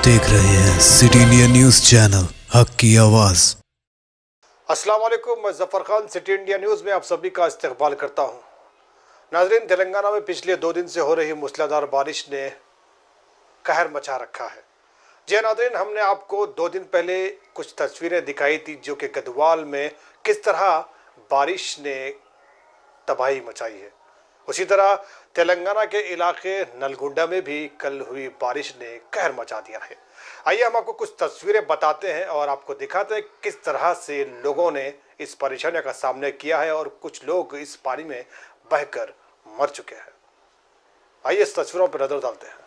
देख रहे हैं सिटी इंडिया न्यूज चैनल, हक की आवाज। अस्सलाम वालेकुम, मैं Zafar Khan city India news में आप सभी का इस्तकबाल करता हूं। नाजरीन, तेलंगाना में पिछले 2 दिन से हो रही मूसलाधार बारिश ने कहर मचा रखा है। जी नाजरीन, हमने आपको 2 दिन पहले कुछ तस्वीरें दिखाई थी जो कि गढ़वाल में किस तरह बारिश ने तबाही मचाई है। उसी तरह तेलंगाना के इलाके नलगुंडा में भी कल हुई बारिश ने कहर मचा दिया है। आइए हम आपको कुछ तस्वीरें बताते हैं और आपको दिखाते हैं किस तरह से लोगों ने इस परेशानी का सामना किया है और कुछ लोग इस पानी में बहकर मर चुके हैं। आइए इस तस्वीरों पर नजर डालते हैं।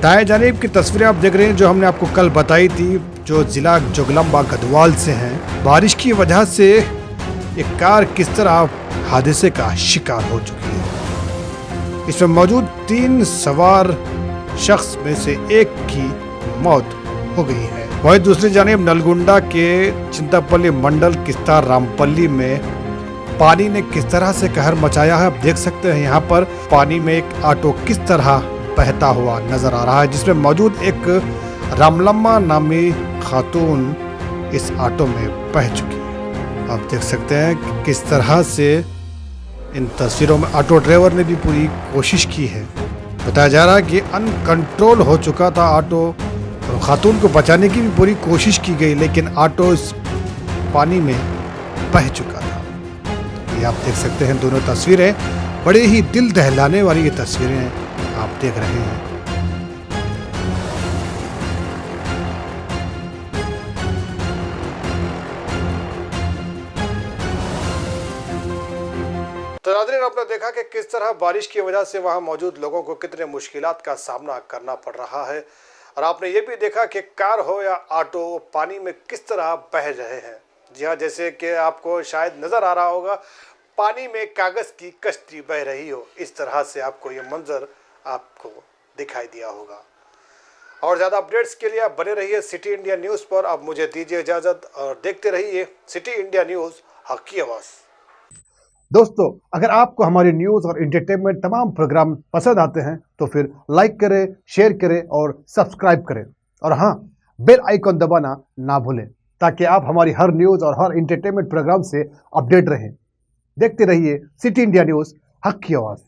दाएं जानिब की तस्वीरें आप देख रहे हैं जो हमने आपको कल बताई थी, जो जिला जोगलम्बा गढ़वाल से हैं। बारिश की वजह से एक कार किस तरह हादसे का शिकार हो चुकी है। इसमें मौजूद 3 सवार शख्स में से एक की मौत हो गई है। वहीं दूसरी जानिब नलगुंडा के चिंतापल्ली मंडल किस्ता रामपल्ली में पानी ने किस तरह से कहर मचाया है। आप देख सकते हैं यहाँ पर पानी में एक ऑटो किस तरह बहता हुआ नजर आ रहा है, जिसमें मौजूद एक रामलम्मा नामी खातून इस ऑटो में बह चुकी है। आप देख सकते हैं कि किस तरह से इन तस्वीरों में ऑटो ड्राइवर ने भी पूरी कोशिश की है। बताया जा रहा है कि अनकंट्रोल हो चुका था ऑटो और खातून को बचाने की भी पूरी कोशिश की गई, लेकिन ऑटो इस पानी में बह चुका था। ये आप देख सकते हैं दोनों तस्वीरें, बड़े ही दिल दहलाने वाली ये तस्वीरें आप देख रहे हैं। तो नाज़रीन, आपने देखा कि किस तरह बारिश की वजह से वहां मौजूद लोगों को कितने मुश्किलात का सामना करना पड़ रहा है, और आपने ये भी देखा कि कार हो या ऑटो पानी में किस तरह बह रहे हैं। जी हाँ, जैसे कि आपको शायद नज़र आ रहा होगा, पानी में कागज़ की कश्ती बह रही हो, इस तरह से आपको ये मंजर आपको दिखाई दिया होगा। और ज़्यादा अपडेट्स के लिए आप बने रहिए सिटी इंडिया न्यूज़ पर। अब मुझे दीजिए इजाज़त और देखते रहिए सिटी इंडिया न्यूज़, हक की आवाज़। दोस्तों, अगर आपको हमारी न्यूज़ और एंटरटेनमेंट तमाम प्रोग्राम पसंद आते हैं तो फिर लाइक करें, शेयर करें और सब्सक्राइब करें, और हाँ, बेल आइकॉन दबाना ना भूलें ताकि आप हमारी हर न्यूज़ और हर एंटरटेनमेंट प्रोग्राम से अपडेट रहें। देखते रहिए सिटी इंडिया न्यूज़, हक की आवाज़।